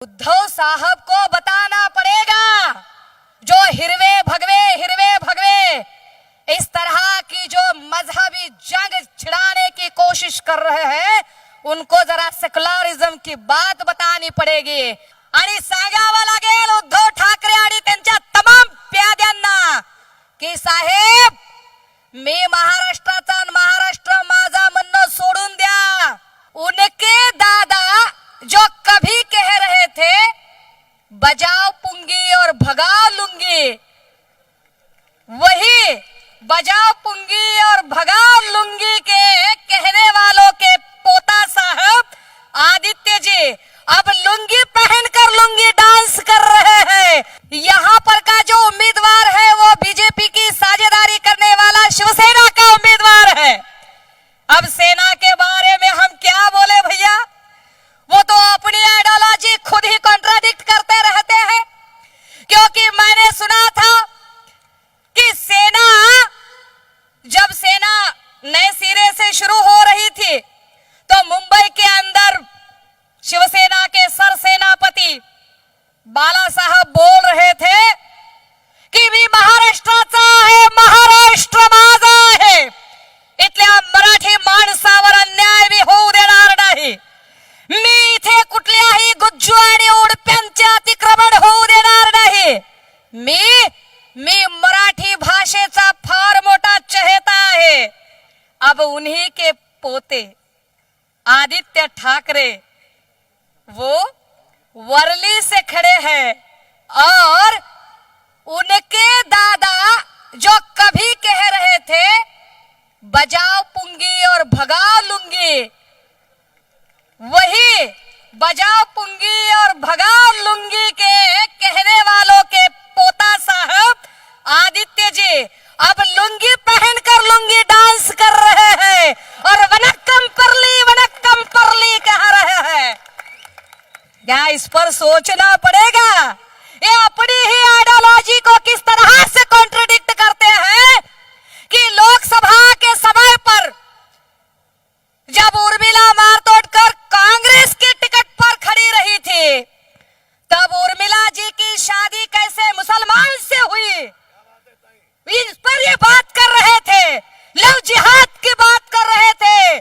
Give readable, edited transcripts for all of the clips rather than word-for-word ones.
उद्धव साहब को बताना पड़ेगा, जो हिरवे भगवे इस तरह की जो मजहबी जंग छिड़ाने की कोशिश कर रहे हैं, उनको जरा सेक्युलरिझम की बात बतानी पडेगी आणि सांगावं लागेल उद्धव ठाकरे आणि त्यांच्या तमाम प्याद्यांना की साहेब, मी महाराष्ट्राचा आणि महाराष्ट्र माझा म्हणणं सोडून द्या. उनके दादा जो कभी कह रहे थे बजाओ पुंगी और भगाओ लुंगी, वही बजाओ पुंगी और भगाओ लुंगी के कहने वालों के पोता साहब आदित्य जी अब लुंगी पहनकर लुंगी डांस कर रहे हैं. यहाँ पर का जो उम्मीदवार है वो बीजेपी की साझेदारी करने वाला शिवसेना का उम्मीदवार है. अब सेना के बारे में हम क्या बोले भैया, वो तो अपनी आइडियोलॉजी खुद ही कॉन्ट्राडिक्ट करते रहते हैं. क्योंकि मैंने सुना था कि जब सेना नए सिरे से शुरू हो रही थी तो मुंबई के अंदर शिवसेना के सरसेनापती बालासाहेब बोल रहे थे की मी महाराष्ट्राचा आहे, महाराष्ट्र माझा आहे, इथल्या मराठी माणसावर अन्याय मी होऊ देणार नाही, मी इथे कुठल्याही गुज्जू आणि उडप्यांचे अतिक्रमण होऊ देणार नाही, मी मराठी भाषेचा फार मोठा चहेता आहे. अब उन्हीं के पोते आदित्य ठाकरे वो वर्ली से खड़े हैं और उनके दादा जो कभी कह रहे थे बजाओ पुंगी और भगाओ लुंगी, वही बजाओ पुंगी और भगाओ लुंगी के कहने वालों के पोता साहब आदित्य जी अब लुंगी पहनकर लुंगी डांस कर रहे हैं और वनक्कम परली कह रहे हैं. क्या इस पर सोचना पड़ेगा, ये अपनी ही आइडियोलॉजी को किस तरह से कॉन्ट्रडिक्ट करते हैं कि लोकसभा के समय पर जब उर्मिला मारतोड़ कर कांग्रेस के टिकट पर खड़ी रही थी, तब उर्मिला जी की शादी कैसे मुसलमान से हुई, इस पर ये बात कर रहे थे, लव जिहाद की बात कर रहे थे.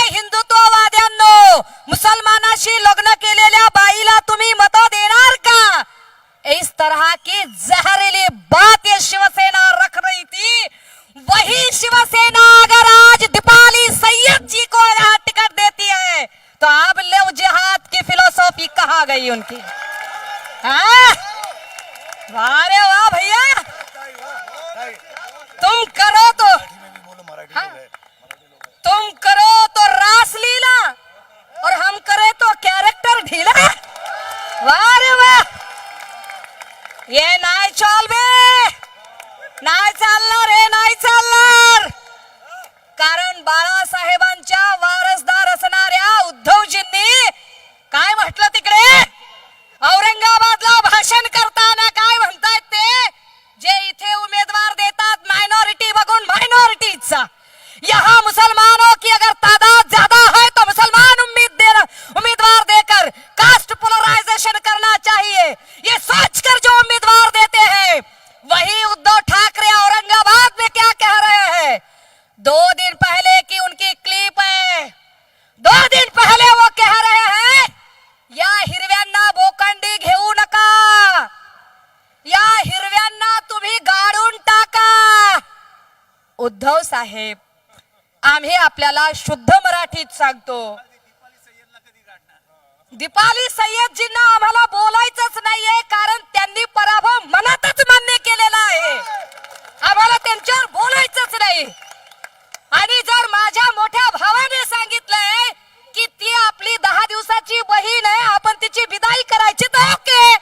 हिंदुत्ववाद्यांनो, मुसलमानाशी लग्न केलेल्या बाईला तुम्ही मत देणार का, इस तरह की जहरीली बात ये शिवसेना रख रही थी. वही शिवसेना अगर आज दीपाली सैयद जी को यहाँ टिकट देती है तो अब लव जिहाद की फिलोसॉफी कहाँ गई उनकी. वारे वाह भैया, तुम करो तो रासलीला और हम करें तो कैरेक्टर ढीला. वाह रे वाह, ये नाही चालणार हे नाही चालणार. कारण बाळासाहेबांच्या वारसदार असणाऱ्या उद्धवजींनी काय म्हटलं तिकडे औरंगाबादला भाषण करताना, काय म्हणतायत ते, जे इथे उमेदवार देतात माइनॉरिटी बघून माइनॉरिटीचा, यहाँ मुसलमानों की अगर तादाद ज्यादा है तो मुसलमान उम्मीदवार देकर कास्ट पोलराइजेशन करना चाहिए. ये सोचकर जो उम्मीदवार देते हैं, वही उद्धव ठाकरे औरंगाबाद में क्या कह रहे हैं. 2 दिन पहले की उनकी क्लिप है, 2 दिन पहले वो कह रहे हैं या हिरव्यांना बोकंडी घेऊ नका, या हिरव्यांना तुम्ही गाडून टाका. उद्धव साहेब, आम्ही आपल्याला शुद्ध मराठीत सांगतो, दीपाली सय्यदजींना आम्हाला बोलायचंच नाहीये, कारण त्यांनी पराभव मनातच मान्य केलेला आहे. आम्हाला त्यांच्यावर बोलायचंच नाही. आणि जर माझ्या मोठ्या भावाने सांगितलंय की ती आपली 10 दिवसाची बहीण आहे, आपण तिची विदाई करायची, तर ओके,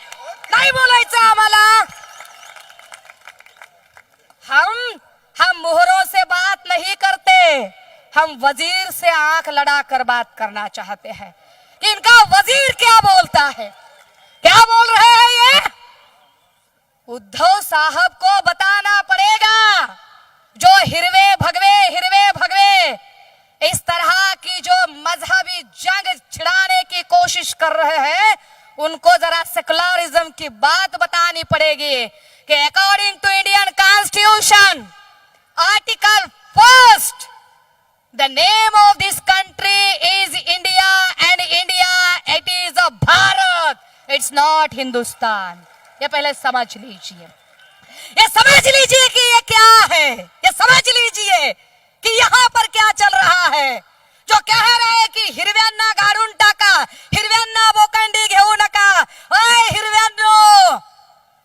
नाही बोलायचं आम्हाला. हम मोहरों से बात नहीं करते, हम वजीर से आंख लड़ा कर बात करना चाहते हैं. इनका वजीर क्या बोलता है, क्या बोल रहे हैं ये. उद्धव साहब को बताना पड़ेगा, जो हिरवे भगवे इस तरह की जो मजहबी जंग छिड़ाने की कोशिश कर रहे हैं, उनको आपको जरा सेकुलरिज्म की बात बतानी पड़ेगी कि according to Indian constitution article first the name of this country is India and India it is a Bharat, it's not Hindustan. ये पहले समझ लीजिए, ये समझ लीजिए कि ये क्या है, ये समझ लीजिए कि यहाँ पर क्या चल रहा है। जो कह रहे की हिरव्यांना गाडून टाका, हिरव्यांना बोकंडी घेऊ नका, अय हिरव्यांनो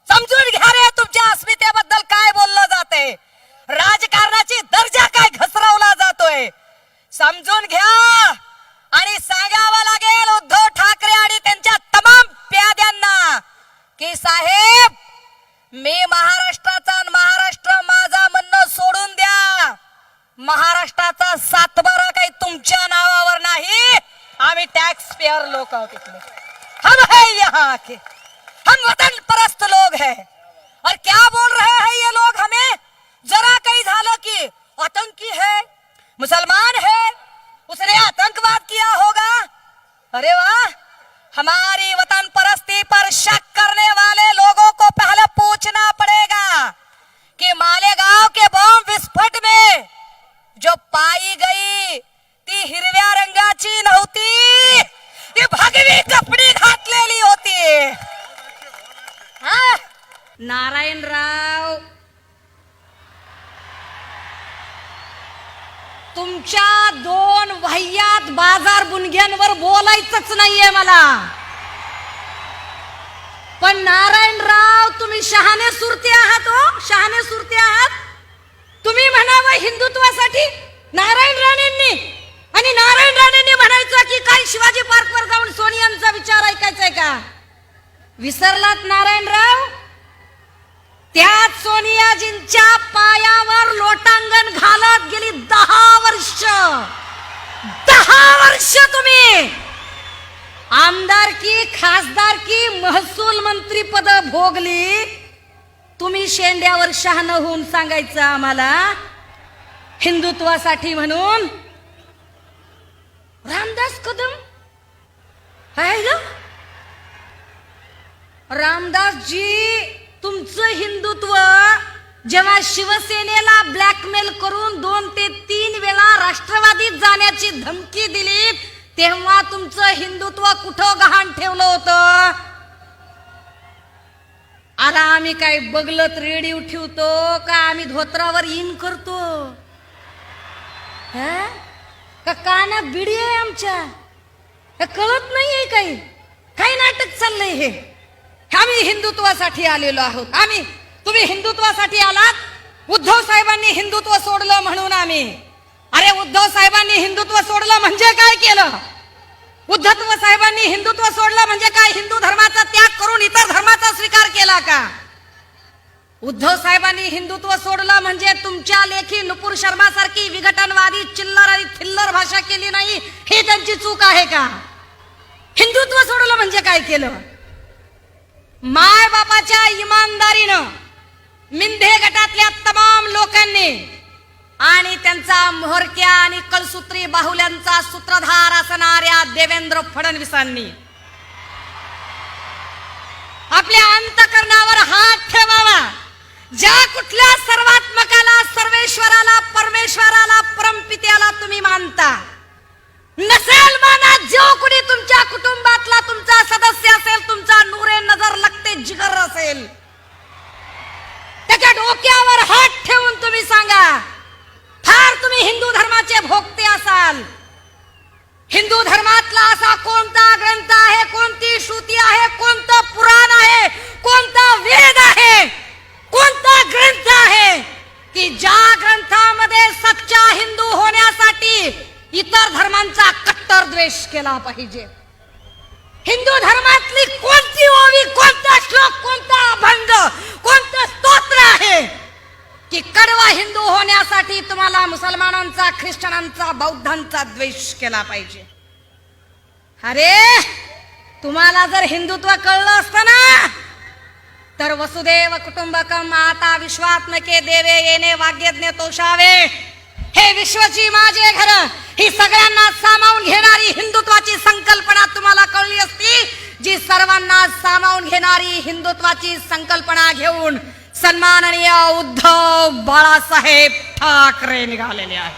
समजून घ्या रे तुमच्या अस्मितेबद्दल काय बोललं जाते, राजकारणाची दर्जा काय घसरवला जातोय, समजून घ्या। आणि सांगावं लागेल उद्धव ठाकरे आणि त्यांच्या तमाम प्याद्यांना की साहेब मी महाराष्ट्राचा आणि महाराष्ट्र माझा म्हणणं सोडून द्या। महाराष्ट्राचा सातबारा काही तुमच्या नावावर नाही, आम्ही टॅक्स पेयर लोक आहोत इथले, हम है यहाँ के, हम वतन परस्त लोग हैं। और क्या बोल रहे हैं ये लोग हमें, जरा कहीं झालं की आतंकी है, मुसलमान है, उसने आतंकवाद किया होगा। अरे वाह, हमारी वतन परस्ती पर शक करने वाले लोगों को पहले पूछना पड़ेगा कि मालेगांव के बॉम्ब विस्फोट में जो पाई गई ती हिरव्या रंगाची नव्हती, ती भगवी कपडी घातलेली होती। नारायणराव, तुमच्या दोन वाह्यात बाजार बुनग्यांवर बोलायचंच नाहीये मला, पण नारायणराव तुम्ही शहाणे सुरते आहात, हो शहाणे सुरते आहात। तुम्ही म्हणावं हिंदुत्वासाठी नारायण राणेंनी, आणि नारायण राणेंनी म्हणायचं की काय शिवाजी पार्कवर जाऊन सोनियांचा विचार ऐकायचाय का। विसरलात नारायणराव, त्याच सोनियाजींच्या पायावर लोटांगण घालत गेली 10 वर्ष, 10 वर्ष तुम्ही आमदारकी, खासदारकी, महसूल मंत्री पद भोगली। तुम्ही शेंड्यावर शहाणं होऊन सांगायचं आम्हाला हिंदुत्वासाठी म्हणून। रामदास कदम रामदासजी, तुमचं हिंदुत्व जेव्हा शिवसेनेला ब्लॅकमेल करून 2 ते 3 वेळा राष्ट्रवादीत जाण्याची धमकी दिली, तेव्हा तुमचं हिंदुत्व कुठं गहाण ठेवलं होतं। आता आम्ही काय बगलत रेडिओ ठेवतो का, आम्ही धोत्रावर इन करतो का, काना बिडी आहे आमच्या, कळत नाहीये काही, काही नाटक चाललंय हे। आम्ही हिंदुत्वासाठी आलेलो आहोत, आम्ही, तुम्ही हिंदुत्वासाठी आलात, उद्धव साहेबांनी हिंदुत्व सोडलं म्हणून आम्ही। अरे उद्धव साहेबांनी हिंदुत्व सोडलं म्हणजे काय केलं, उद्धव साहेबांनी हिंदुत्व सोडलं म्हणजे काय, हिंदू धर्माचा त्याग करून इतर धर्माचा स्वीकार केला का। उद्धव साहेबांनी हिंदुत्व सोडलं म्हणजे तुमच्या लेखी नुपूर शर्मा सारखी विघटनवादी चिल्लर आणि थिल्लर भाषा केली नाही, ही त्यांची चूक आहे का। हिंदुत्व सोडलं म्हणजे काय केलं, माय बापाच्या इमानदारीनं मिंधे गटातल्या तमाम लोकांनी आणि त्यांचा म्होरक्या आणि कलसूत्री बाहुल्यांचा सूत्रधार असणाऱ्या देवेंद्र फडणवीसांनी आपल्या अंतकरणावर हात ठेवावा। ज्या कुठल्या सर्वात्मकाला, सर्वेश्वराला, परमेश्वराला, परमपित्याला तुम्ही मानता, नसेल माना जो कुणी तुमच्या कुटुंबातला तुमचा सदस्य असेल, तुमचा नूरे नजर लगते जिगर असेल, त्याच्या डोक्यावर हात ठेवून तुम्ही सांगा, फार तुम्ही हिंदू धर्माचे भोगते असाल, हिंदू धर्मातला असा कोणता ग्रंथ आहे, कोणती श्रुती आहे, कोणतं पुराण आहे, कोणता वेद आहे, कोणता ग्रंथ आहे की ज्या ग्रंथामध्ये सच्चा हिंदू होण्यासाठी इतर धर्मांचा कट्टर द्वेष केला पाहिजे। हिंदू धर्मातली कोणती ओवी, कोणता श्लोक, कोणता अभंग, कोणतं स्तोत्र आहे की कडवा हिंदू होण्यासाठी तुम्हाला मुसलमानांचा, ख्रिश्चनांचा, बौद्धांचा द्वेष केला पाहिजे। अरे तुम्हाला जर हिंदुत्व कळलं असतं ना, तर वसुदेव कुटुंबकम माता विश्वात्मके देवे येणे वाग्यज्ञ तोषावे, हे विश्वची माझे घर, ही सगळ्यांना सामावून घेणारी हिंदुत्वाची संकल्पना तुम्हाला कळली असती जी सर्वांना सामावून घेणारी हिंदुत्वाची संकल्पना घेऊन सन्माननीय उद्धव बाळासाहेब ठाकरे निघालेले आहेत.